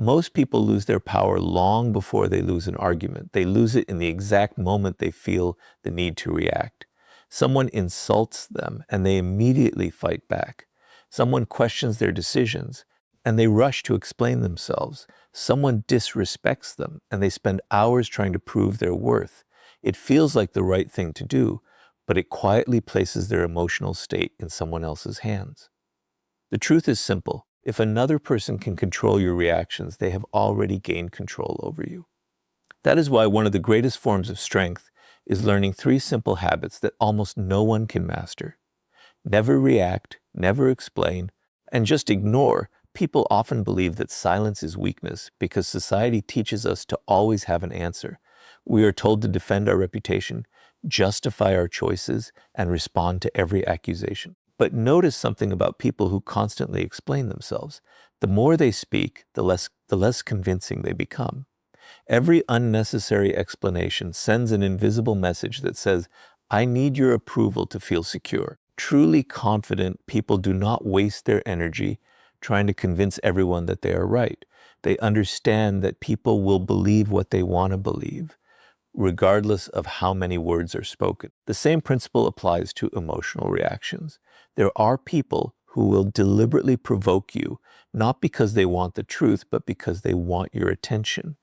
Most people lose their power long before they lose an argument. They lose it in the exact moment they feel the need to react. Someone insults them and they immediately fight back. Someone questions their decisions and they rush to explain themselves. Someone disrespects them and they spend hours trying to prove their worth. It feels like the right thing to do, but it quietly places their emotional state in someone else's hands. The truth is simple. If another person can control your reactions, they have already gained control over you. That is why one of the greatest forms of strength is learning 3 simple habits that almost no one can master. Never react, never explain, and just ignore. People often believe that silence is weakness because society teaches us to always have an answer. We are told to defend our reputation, justify our choices, and respond to every accusation. But notice something about people who constantly explain themselves. The more they speak, the less convincing they become. Every unnecessary explanation sends an invisible message that says, I need your approval to feel secure. Truly confident people do not waste their energy trying to convince everyone that they are right. They understand that people will believe what they want to believe, regardless of how many words are spoken. The same principle applies to emotional reactions. There are people who will deliberately provoke you, not because they want the truth, but because they want your attention.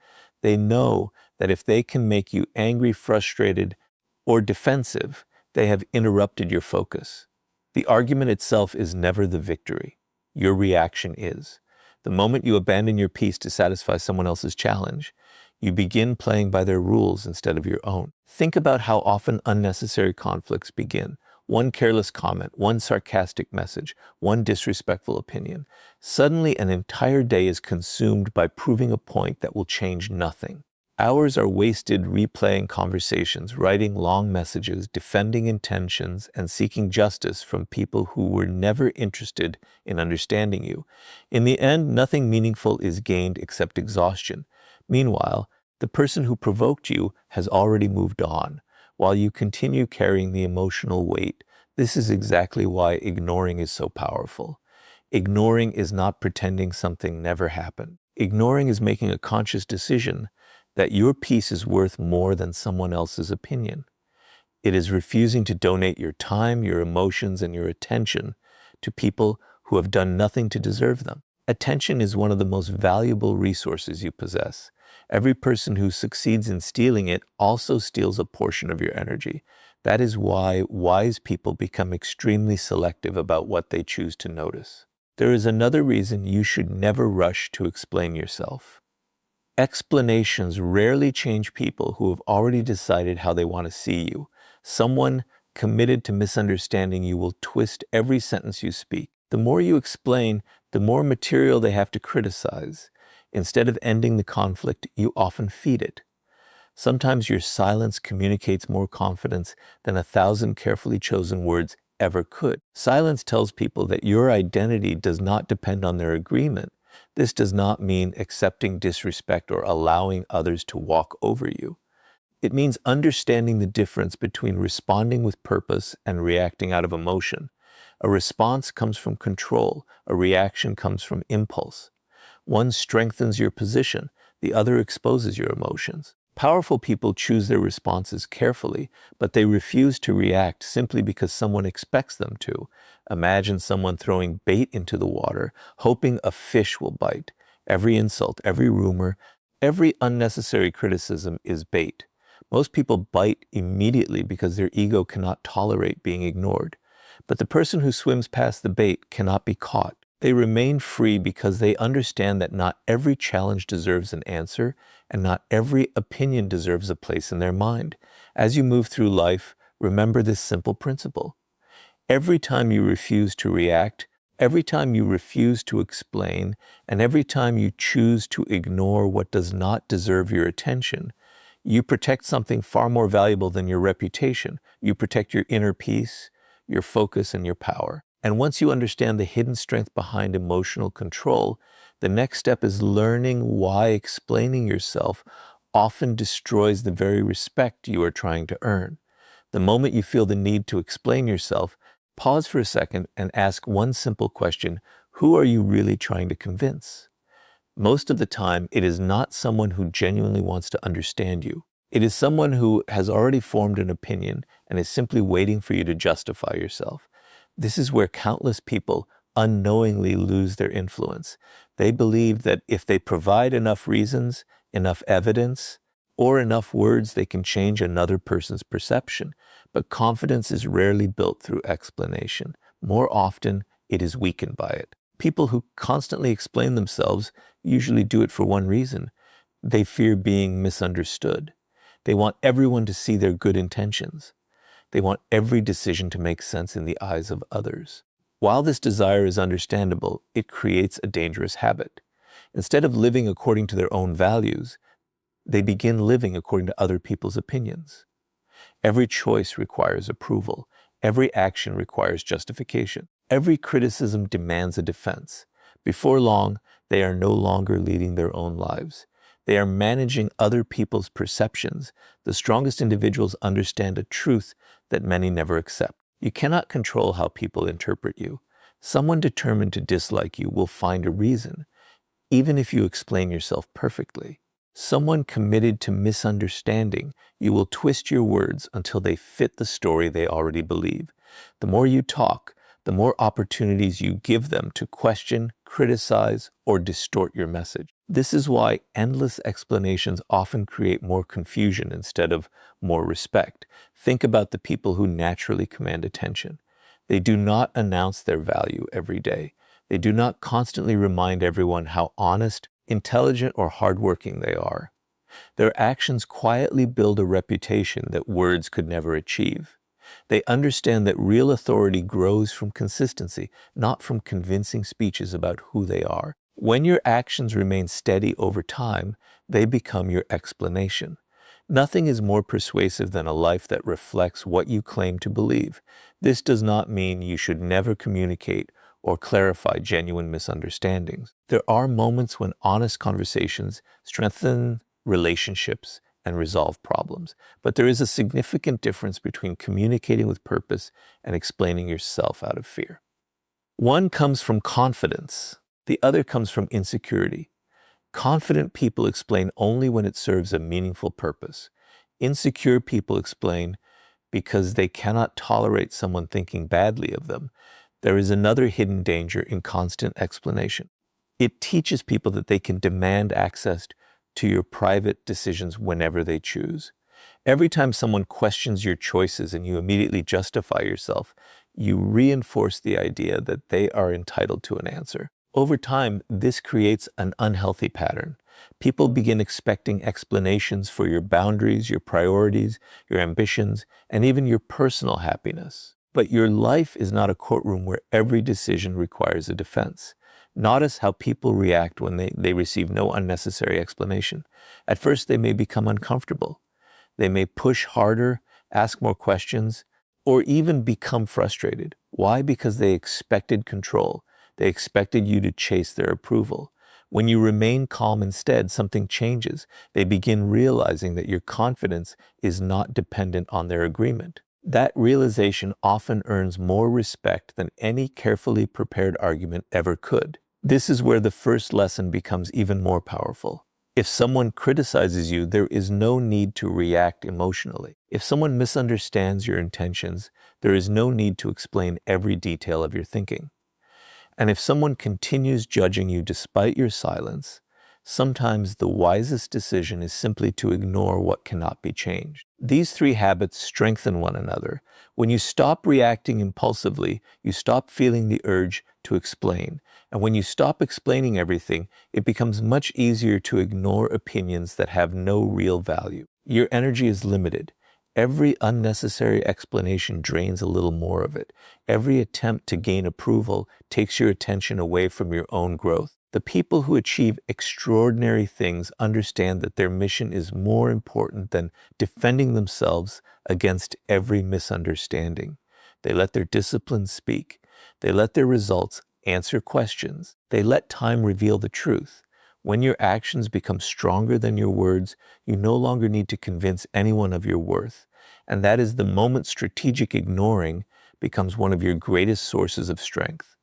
They know that if they can make you angry, frustrated, or defensive, they have interrupted your focus. The argument itself is never the victory. Your reaction is. The moment you abandon your peace to satisfy someone else's challenge, you begin playing by their rules instead of your own. Think about how often unnecessary conflicts begin. One careless comment, one sarcastic message, one disrespectful opinion. Suddenly, an entire day is consumed by proving a point that will change nothing. Hours are wasted replaying conversations, writing long messages, defending intentions, and seeking justice from people who were never interested in understanding you. In the end, nothing meaningful is gained except exhaustion. Meanwhile, the person who provoked you has already moved on, while you continue carrying the emotional weight. This is exactly why ignoring is so powerful. Ignoring is not pretending something never happened. Ignoring is making a conscious decision that your peace is worth more than someone else's opinion. It is refusing to donate your time, your emotions, and your attention to people who have done nothing to deserve them. Attention is one of the most valuable resources you possess. Every person who succeeds in stealing it also steals a portion of your energy. That is why wise people become extremely selective about what they choose to notice. There is another reason you should never rush to explain yourself. Explanations rarely change people who have already decided how they want to see you. Someone committed to misunderstanding you will twist every sentence you speak. The more you explain, the more material they have to criticize. Instead of ending the conflict, you often feed it. Sometimes your silence communicates more confidence than 1,000 carefully chosen words ever could. Silence tells people that your identity does not depend on their agreement. This does not mean accepting disrespect or allowing others to walk over you. It means understanding the difference between responding with purpose and reacting out of emotion. A response comes from control. A reaction comes from impulse. One strengthens your position. The other exposes your emotions. Powerful people choose their responses carefully, but they refuse to react simply because someone expects them to. Imagine someone throwing bait into the water, hoping a fish will bite. Every insult, every rumor, every unnecessary criticism is bait. Most people bite immediately because their ego cannot tolerate being ignored. But the person who swims past the bait cannot be caught. They remain free because they understand that not every challenge deserves an answer, and not every opinion deserves a place in their mind. As you move through life, remember this simple principle. Every time you refuse to react, every time you refuse to explain, and every time you choose to ignore what does not deserve your attention, you protect something far more valuable than your reputation. You protect your inner peace, your focus, and your power. And once you understand the hidden strength behind emotional control, the next step is learning why explaining yourself often destroys the very respect you are trying to earn. The moment you feel the need to explain yourself, pause for a second and ask one simple question: who are you really trying to convince? Most of the time, it is not someone who genuinely wants to understand you. It is someone who has already formed an opinion and is simply waiting for you to justify yourself. This is where countless people unknowingly lose their influence. They believe that if they provide enough reasons, enough evidence, or enough words, they can change another person's perception. But confidence is rarely built through explanation. More often, it is weakened by it. People who constantly explain themselves usually do it for one reason. They fear being misunderstood. They want everyone to see their good intentions. They want every decision to make sense in the eyes of others. While this desire is understandable, it creates a dangerous habit. Instead of living according to their own values, they begin living according to other people's opinions. Every choice requires approval. Every action requires justification. Every criticism demands a defense. Before long, they are no longer leading their own lives. They are managing other people's perceptions. The strongest individuals understand a truth that many never accept. You cannot control how people interpret you. Someone determined to dislike you will find a reason, even if you explain yourself perfectly. Someone committed to misunderstanding, you will twist your words until they fit the story they already believe. The more you talk, the more opportunities you give them to question, criticize, or distort your message. This is why endless explanations often create more confusion instead of more respect. Think about the people who naturally command attention. They do not announce their value every day. They do not constantly remind everyone how honest, intelligent, or hardworking they are. Their actions quietly build a reputation that words could never achieve. They understand that real authority grows from consistency, not from convincing speeches about who they are. When your actions remain steady over time, they become your explanation. Nothing is more persuasive than a life that reflects what you claim to believe. This does not mean you should never communicate or clarify genuine misunderstandings. There are moments when honest conversations strengthen relationships and resolve problems, but there is a significant difference between communicating with purpose and explaining yourself out of fear. One comes from confidence, the other comes from insecurity. Confident people explain only when it serves a meaningful purpose. Insecure people explain because they cannot tolerate someone thinking badly of them. There is another hidden danger in constant explanation. It teaches people that they can demand access to your private decisions whenever they choose. Every time someone questions your choices and you immediately justify yourself, you reinforce the idea that they are entitled to an answer. Over time, this creates an unhealthy pattern. People begin expecting explanations for your boundaries, your priorities, your ambitions, and even your personal happiness. But your life is not a courtroom where every decision requires a defense. Notice how people react when they receive no unnecessary explanation. At first, they may become uncomfortable. They may push harder, ask more questions, or even become frustrated. Why? Because they expected control. They expected you to chase their approval. When you remain calm instead, something changes. They begin realizing that your confidence is not dependent on their agreement. That realization often earns more respect than any carefully prepared argument ever could. This is where the first lesson becomes even more powerful. If someone criticizes you, there is no need to react emotionally. If someone misunderstands your intentions, there is no need to explain every detail of your thinking. And if someone continues judging you despite your silence, sometimes the wisest decision is simply to ignore what cannot be changed. These three habits strengthen one another. When you stop reacting impulsively, you stop feeling the urge to explain. And when you stop explaining everything, it becomes much easier to ignore opinions that have no real value. Your energy is limited. Every unnecessary explanation drains a little more of it. Every attempt to gain approval takes your attention away from your own growth. The people who achieve extraordinary things understand that their mission is more important than defending themselves against every misunderstanding. They let their discipline speak. They let their results answer questions. They let time reveal the truth. When your actions become stronger than your words, you no longer need to convince anyone of your worth. And that is the moment strategic ignoring becomes one of your greatest sources of strength.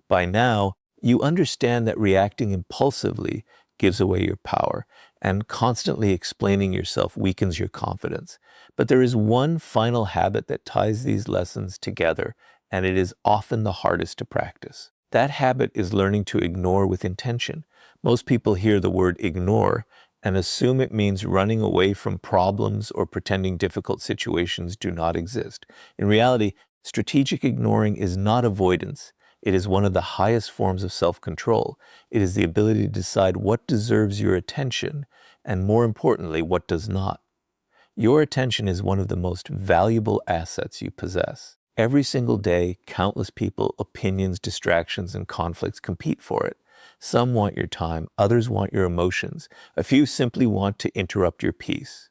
By now, you understand that reacting impulsively gives away your power, and constantly explaining yourself weakens your confidence. But there is one final habit that ties these lessons together, and it is often the hardest to practice. That habit is learning to ignore with intention. Most people hear the word ignore and assume it means running away from problems or pretending difficult situations do not exist. In reality, strategic ignoring is not avoidance. It is one of the highest forms of self-control. It is the ability to decide what deserves your attention and, more importantly, what does not. Your attention is one of the most valuable assets you possess. Every single day, countless people, opinions, distractions, and conflicts compete for it. Some want your time, others want your emotions. A few simply want to interrupt your peace.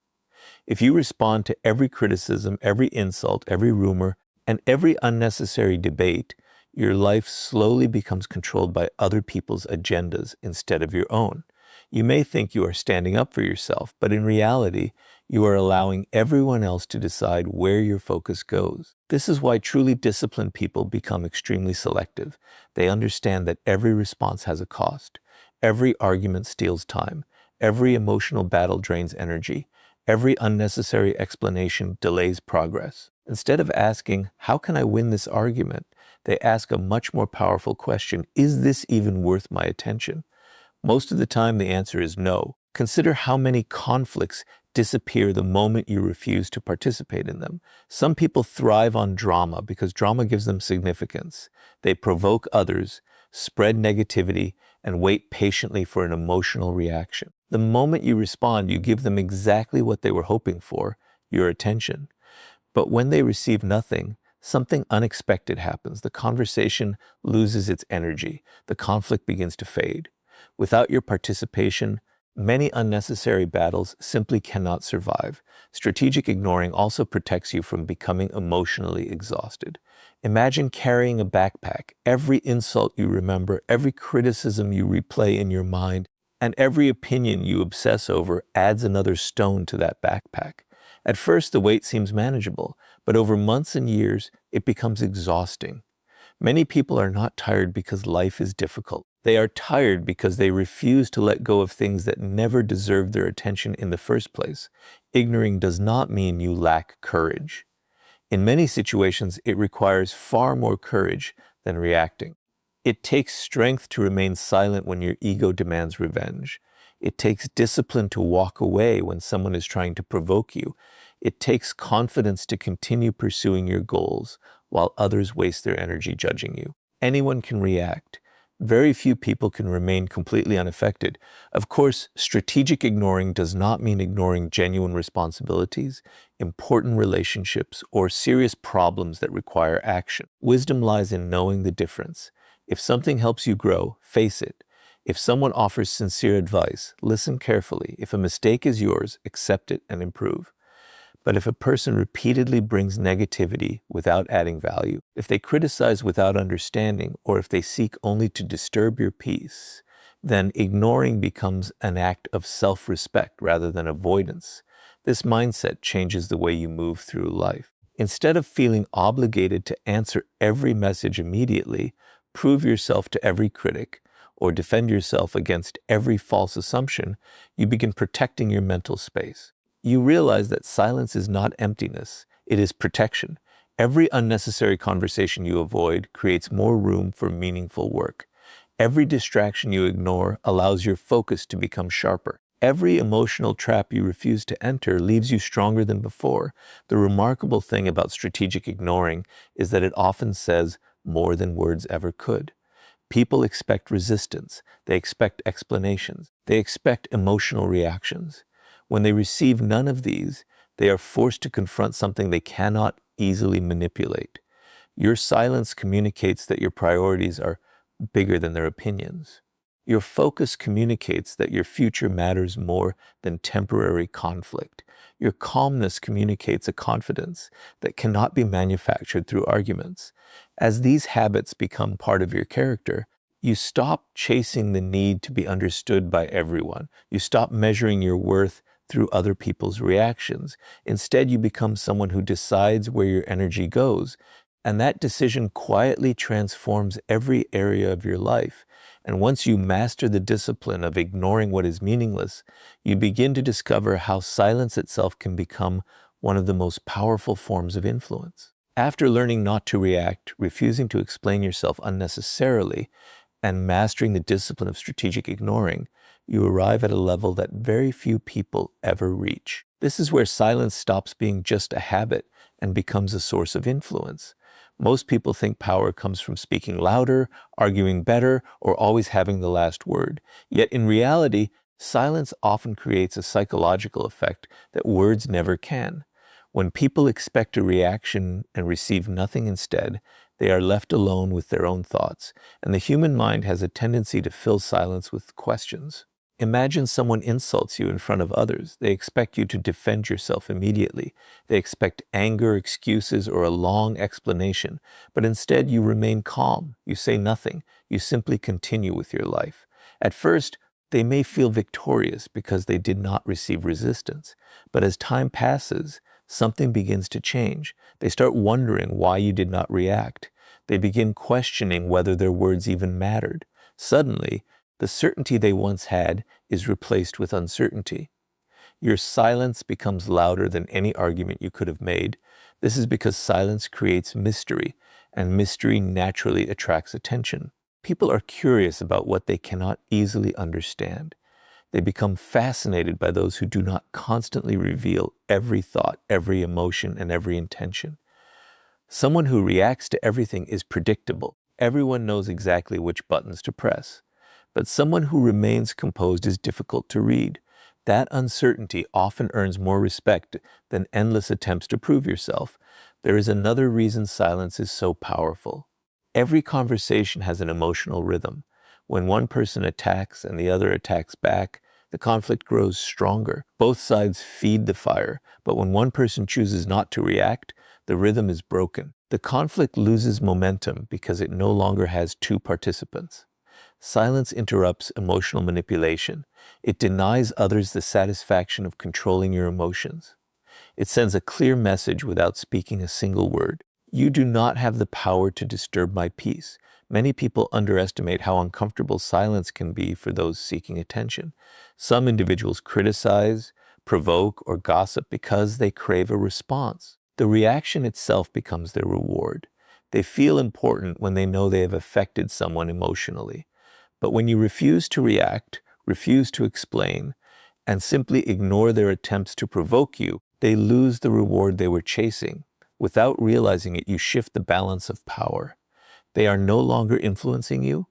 If you respond to every criticism, every insult, every rumor, and every unnecessary debate, your life slowly becomes controlled by other people's agendas instead of your own. You may think you are standing up for yourself, but in reality, you are allowing everyone else to decide where your focus goes. This is why truly disciplined people become extremely selective. They understand that every response has a cost. Every argument steals time. Every emotional battle drains energy. Every unnecessary explanation delays progress. Instead of asking, "How can I win this argument?" they ask a much more powerful question: "Is this even worth my attention?" Most of the time, the answer is no. Consider how many conflicts disappear the moment you refuse to participate in them. Some people thrive on drama because drama gives them significance. They provoke others, spread negativity, and wait patiently for an emotional reaction. The moment you respond, you give them exactly what they were hoping for, your attention. But when they receive nothing, something unexpected happens. The conversation loses its energy. The conflict begins to fade. Without your participation, many unnecessary battles simply cannot survive. Strategic ignoring also protects you from becoming emotionally exhausted. Imagine carrying a backpack. Every insult you remember, every criticism you replay in your mind, and every opinion you obsess over adds another stone to that backpack. At first, the weight seems manageable, but over months and years, it becomes exhausting. Many people are not tired because life is difficult. They are tired because they refuse to let go of things that never deserved their attention in the first place. Ignoring does not mean you lack courage. In many situations, it requires far more courage than reacting. It takes strength to remain silent when your ego demands revenge. It takes discipline to walk away when someone is trying to provoke you. It takes confidence to continue pursuing your goals while others waste their energy judging you. Anyone can react. Very few people can remain completely unaffected. Of course, strategic ignoring does not mean ignoring genuine responsibilities, important relationships, or serious problems that require action. Wisdom lies in knowing the difference. If something helps you grow, face it. If someone offers sincere advice, listen carefully. If a mistake is yours, accept it and improve. But if a person repeatedly brings negativity without adding value, if they criticize without understanding, or if they seek only to disturb your peace, then ignoring becomes an act of self-respect rather than avoidance. This mindset changes the way you move through life. Instead of feeling obligated to answer every message immediately, prove yourself to every critic, or defend yourself against every false assumption, you begin protecting your mental space. You realize that silence is not emptiness, it is protection. Every unnecessary conversation you avoid creates more room for meaningful work. Every distraction you ignore allows your focus to become sharper. Every emotional trap you refuse to enter leaves you stronger than before. The remarkable thing about strategic ignoring is that it often says more than words ever could. People expect resistance, they expect explanations, they expect emotional reactions. When they receive none of these, they are forced to confront something they cannot easily manipulate. Your silence communicates that your priorities are bigger than their opinions. Your focus communicates that your future matters more than temporary conflict. Your calmness communicates a confidence that cannot be manufactured through arguments. As these habits become part of your character, you stop chasing the need to be understood by everyone. You stop measuring your worth through other people's reactions. Instead, you become someone who decides where your energy goes, and that decision quietly transforms every area of your life. And once you master the discipline of ignoring what is meaningless, you begin to discover how silence itself can become one of the most powerful forms of influence. After learning not to react, refusing to explain yourself unnecessarily, and mastering the discipline of strategic ignoring, you arrive at a level that very few people ever reach. This is where silence stops being just a habit and becomes a source of influence. Most people think power comes from speaking louder, arguing better, or always having the last word. Yet in reality, silence often creates a psychological effect that words never can. When people expect a reaction and receive nothing instead, they are left alone with their own thoughts, and the human mind has a tendency to fill silence with questions. Imagine someone insults you in front of others. They expect you to defend yourself immediately. They expect anger, excuses, or a long explanation, but instead you remain calm. You say nothing. You simply continue with your life. At first, they may feel victorious because they did not receive resistance, but as time passes, something begins to change. They start wondering why you did not react. They begin questioning whether their words even mattered. Suddenly, the certainty they once had is replaced with uncertainty. Your silence becomes louder than any argument you could have made. This is because silence creates mystery, and mystery naturally attracts attention. People are curious about what they cannot easily understand. They become fascinated by those who do not constantly reveal every thought, every emotion, and every intention. Someone who reacts to everything is predictable. Everyone knows exactly which buttons to press. But someone who remains composed is difficult to read. That uncertainty often earns more respect than endless attempts to prove yourself. There is another reason silence is so powerful. Every conversation has an emotional rhythm. When one person attacks and the other attacks back, the conflict grows stronger. Both sides feed the fire, but when one person chooses not to react, the rhythm is broken. The conflict loses momentum because it no longer has two participants. Silence interrupts emotional manipulation. It denies others the satisfaction of controlling your emotions. It sends a clear message without speaking a single word. You do not have the power to disturb my peace. Many people underestimate how uncomfortable silence can be for those seeking attention. Some individuals criticize, provoke, or gossip because they crave a response. The reaction itself becomes their reward. They feel important when they know they have affected someone emotionally. But when you refuse to react, refuse to explain, and simply ignore their attempts to provoke you, they lose the reward they were chasing. Without realizing it, you shift the balance of power. They are no longer influencing you.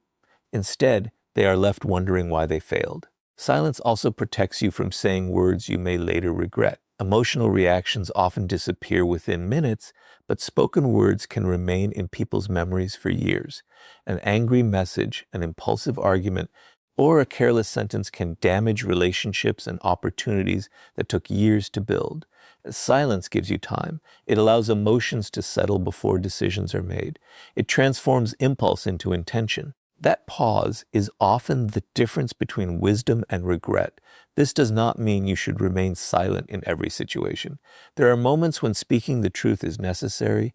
Instead, they are left wondering why they failed. Silence also protects you from saying words you may later regret. Emotional reactions often disappear within minutes, but spoken words can remain in people's memories for years. An angry message, an impulsive argument, or a careless sentence can damage relationships and opportunities that took years to build. Silence gives you time. It allows emotions to settle before decisions are made. It transforms impulse into intention. That pause is often the difference between wisdom and regret. This does not mean you should remain silent in every situation. There are moments when speaking the truth is necessary,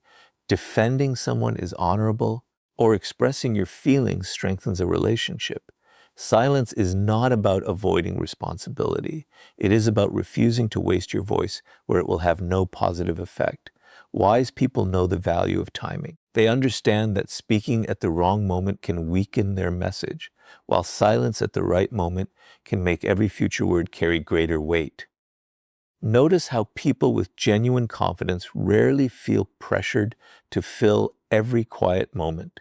defending someone is honorable, or expressing your feelings strengthens a relationship. Silence is not about avoiding responsibility. It is about refusing to waste your voice where it will have no positive effect. Wise people know the value of timing. They understand that speaking at the wrong moment can weaken their message, while silence at the right moment can make every future word carry greater weight. Notice how people with genuine confidence rarely feel pressured to fill every quiet moment.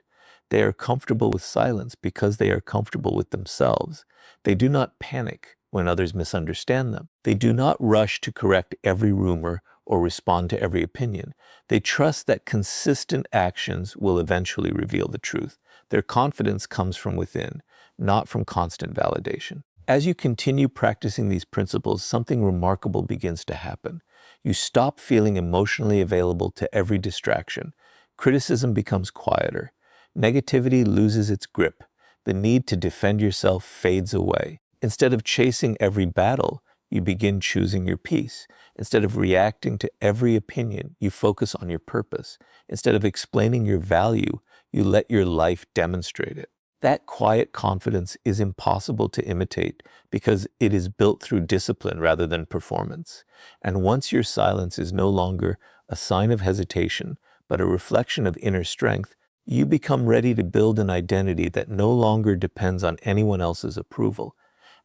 They are comfortable with silence because they are comfortable with themselves. They do not panic when others misunderstand them. They do not rush to correct every rumor or respond to every opinion. They trust that consistent actions will eventually reveal the truth. Their confidence comes from within, not from constant validation. As you continue practicing these principles, something remarkable begins to happen. You stop feeling emotionally available to every distraction. Criticism becomes quieter. Negativity loses its grip. The need to defend yourself fades away. Instead of chasing every battle, you begin choosing your peace. Instead of reacting to every opinion, you focus on your purpose. Instead of explaining your value, you let your life demonstrate it. That quiet confidence is impossible to imitate because it is built through discipline rather than performance. And once your silence is no longer a sign of hesitation, but a reflection of inner strength, you become ready to build an identity that no longer depends on anyone else's approval.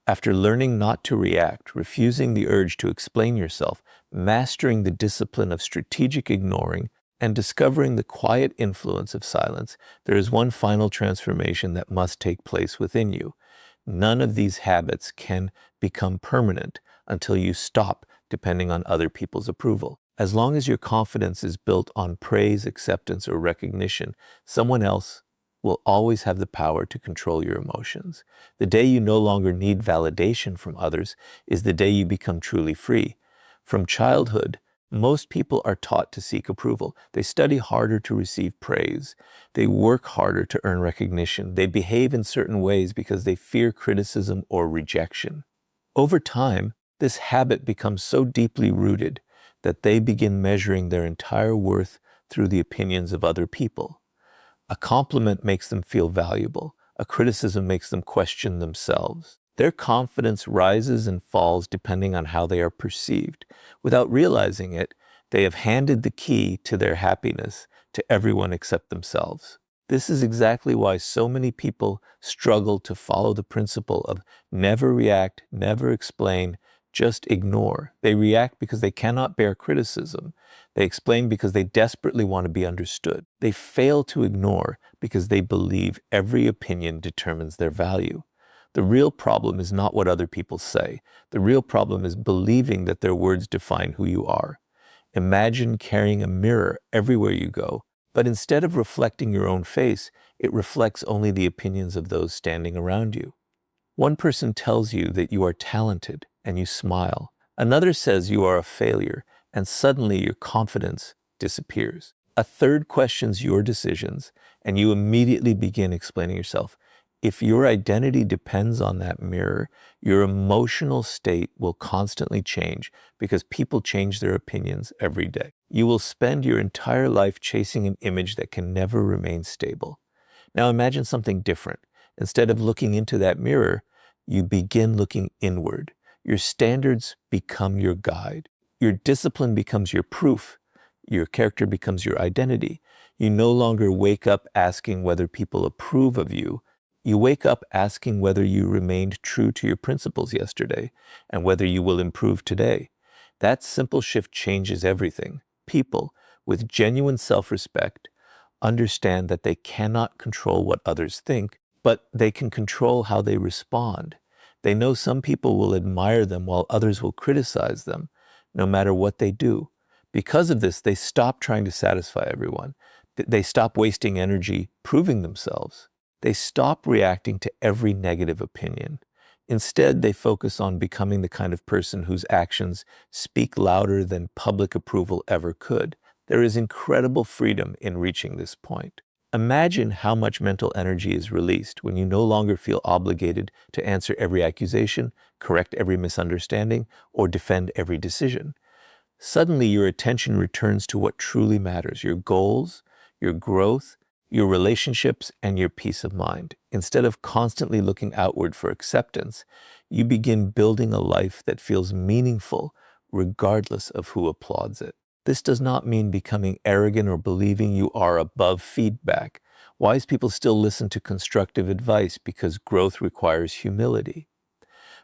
After learning not to react, refusing the urge to explain yourself, mastering the discipline of strategic ignoring, and discovering the quiet influence of silence, there is one final transformation that must take place within you. None of these habits can become permanent until you stop depending on other people's approval. As long as your confidence is built on praise, acceptance, or recognition, someone else will always have the power to control your emotions. The day you no longer need validation from others is the day you become truly free. From childhood, most people are taught to seek approval. They study harder to receive praise. They work harder to earn recognition. They behave in certain ways because they fear criticism or rejection. Over time, this habit becomes so deeply rooted that they begin measuring their entire worth through the opinions of other people. A compliment makes them feel valuable. A criticism makes them question themselves. Their confidence rises and falls depending on how they are perceived. Without realizing it, they have handed the key to their happiness to everyone except themselves. This is exactly why so many people struggle to follow the principle of never react, never explain, just ignore. They react because they cannot bear criticism. They explain because they desperately want to be understood. They fail to ignore because they believe every opinion determines their value. The real problem is not what other people say. The real problem is believing that their words define who you are. Imagine carrying a mirror everywhere you go, but instead of reflecting your own face, it reflects only the opinions of those standing around you. One person tells you that you are talented and you smile. Another says you are a failure and suddenly your confidence disappears. A third questions your decisions and you immediately begin explaining yourself. If your identity depends on that mirror, your emotional state will constantly change because people change their opinions every day. You will spend your entire life chasing an image that can never remain stable. Now imagine something different. Instead of looking into that mirror, you begin looking inward. Your standards become your guide. Your discipline becomes your proof. Your character becomes your identity. You no longer wake up asking whether people approve of you. You wake up asking whether you remained true to your principles yesterday and whether you will improve today. That simple shift changes everything. People with genuine self-respect understand that they cannot control what others think, but they can control how they respond. They know some people will admire them while others will criticize them, no matter what they do. Because of this, they stop trying to satisfy everyone. They stop wasting energy proving themselves. They stop reacting to every negative opinion. Instead, they focus on becoming the kind of person whose actions speak louder than public approval ever could. There is incredible freedom in reaching this point. Imagine how much mental energy is released when you no longer feel obligated to answer every accusation, correct every misunderstanding, or defend every decision. Suddenly, your attention returns to what truly matters: your goals, your growth, your relationships, and your peace of mind. Instead of constantly looking outward for acceptance, you begin building a life that feels meaningful regardless of who applauds it. This does not mean becoming arrogant or believing you are above feedback. Wise people still listen to constructive advice because growth requires humility.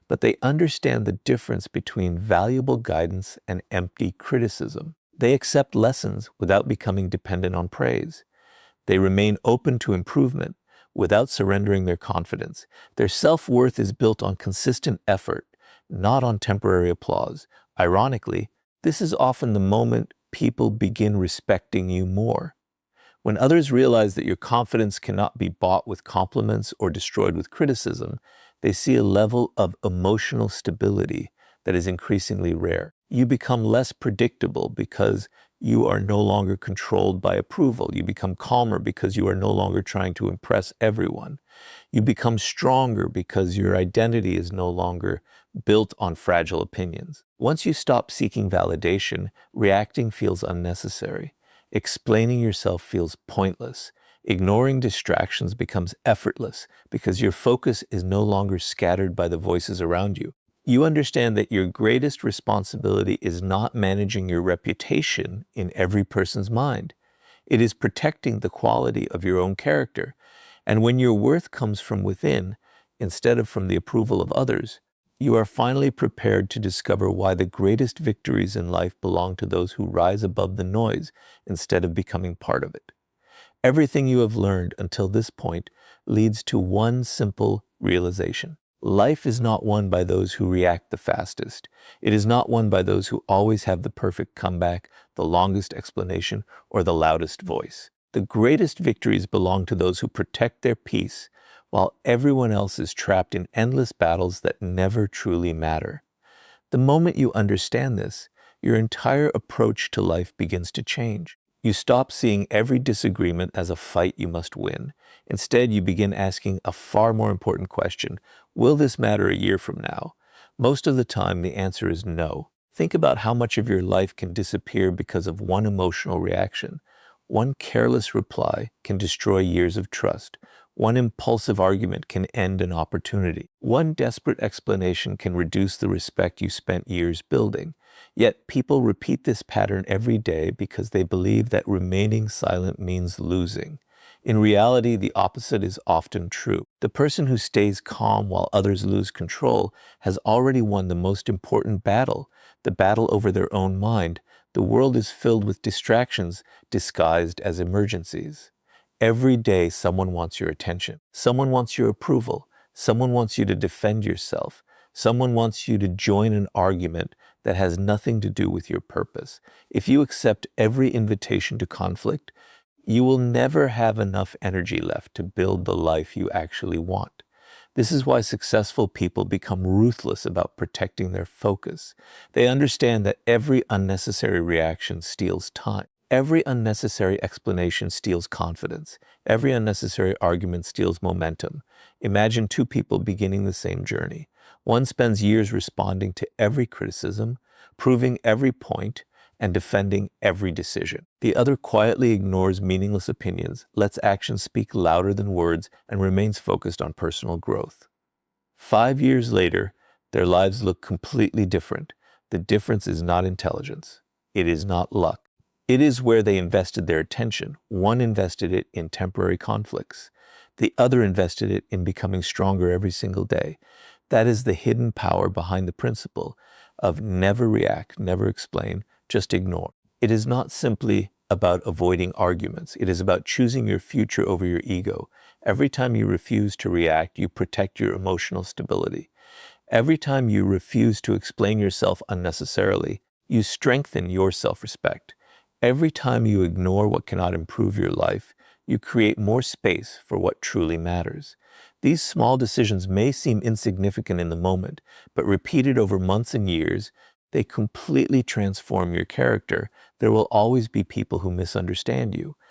But they understand the difference between valuable guidance and empty criticism. They accept lessons without becoming dependent on praise. They remain open to improvement without surrendering their confidence. Their self-worth is built on consistent effort, not on temporary applause. Ironically, this is often the moment people begin respecting you more. When others realize that your confidence cannot be bought with compliments or destroyed with criticism, they see a level of emotional stability that is increasingly rare. You become less predictable because you are no longer controlled by approval. You become calmer because you are no longer trying to impress everyone. You become stronger because your identity is no longer built on fragile opinions. Once you stop seeking validation, reacting feels unnecessary. Explaining yourself feels pointless. Ignoring distractions becomes effortless because your focus is no longer scattered by the voices around you. You understand that your greatest responsibility is not managing your reputation in every person's mind. It is protecting the quality of your own character. And when your worth comes from within, instead of from the approval of others, you are finally prepared to discover why the greatest victories in life belong to those who rise above the noise instead of becoming part of it. Everything you have learned until this point leads to one simple realization. Life is not won by those who react the fastest. It is not won by those who always have the perfect comeback, the longest explanation, or the loudest voice. The greatest victories belong to those who protect their peace while everyone else is trapped in endless battles that never truly matter. The moment you understand this, your entire approach to life begins to change. You stop seeing every disagreement as a fight you must win. Instead, you begin asking a far more important question: will this matter a year from now? Most of the time, the answer is no. Think about how much of your life can disappear because of one emotional reaction. One careless reply can destroy years of trust. One impulsive argument can end an opportunity. One desperate explanation can reduce the respect you spent years building. Yet people repeat this pattern every day because they believe that remaining silent means losing. In reality, the opposite is often true. The person who stays calm while others lose control has already won the most important battle, the battle over their own mind. The world is filled with distractions disguised as emergencies. Every day, someone wants your attention. Someone wants your approval. Someone wants you to defend yourself. Someone wants you to join an argument that has nothing to do with your purpose. If you accept every invitation to conflict, you will never have enough energy left to build the life you actually want. This is why successful people become ruthless about protecting their focus. They understand that every unnecessary reaction steals time. Every unnecessary explanation steals confidence. Every unnecessary argument steals momentum. Imagine two people beginning the same journey. One spends years responding to every criticism, proving every point, and defending every decision. The other quietly ignores meaningless opinions, lets actions speak louder than words, and remains focused on personal growth. 5 years later, their lives look completely different. The difference is not intelligence. It is not luck. It is where they invested their attention. One invested it in temporary conflicts. The other invested it in becoming stronger every single day. That is the hidden power behind the principle of never react, never explain, just ignore. It is not simply about avoiding arguments. It is about choosing your future over your ego. Every time you refuse to react, you protect your emotional stability. Every time you refuse to explain yourself unnecessarily, you strengthen your self-respect. Every time you ignore what cannot improve your life, you create more space for what truly matters. These small decisions may seem insignificant in the moment, but repeated over months and years, they completely transform your character. There will always be people who misunderstand you.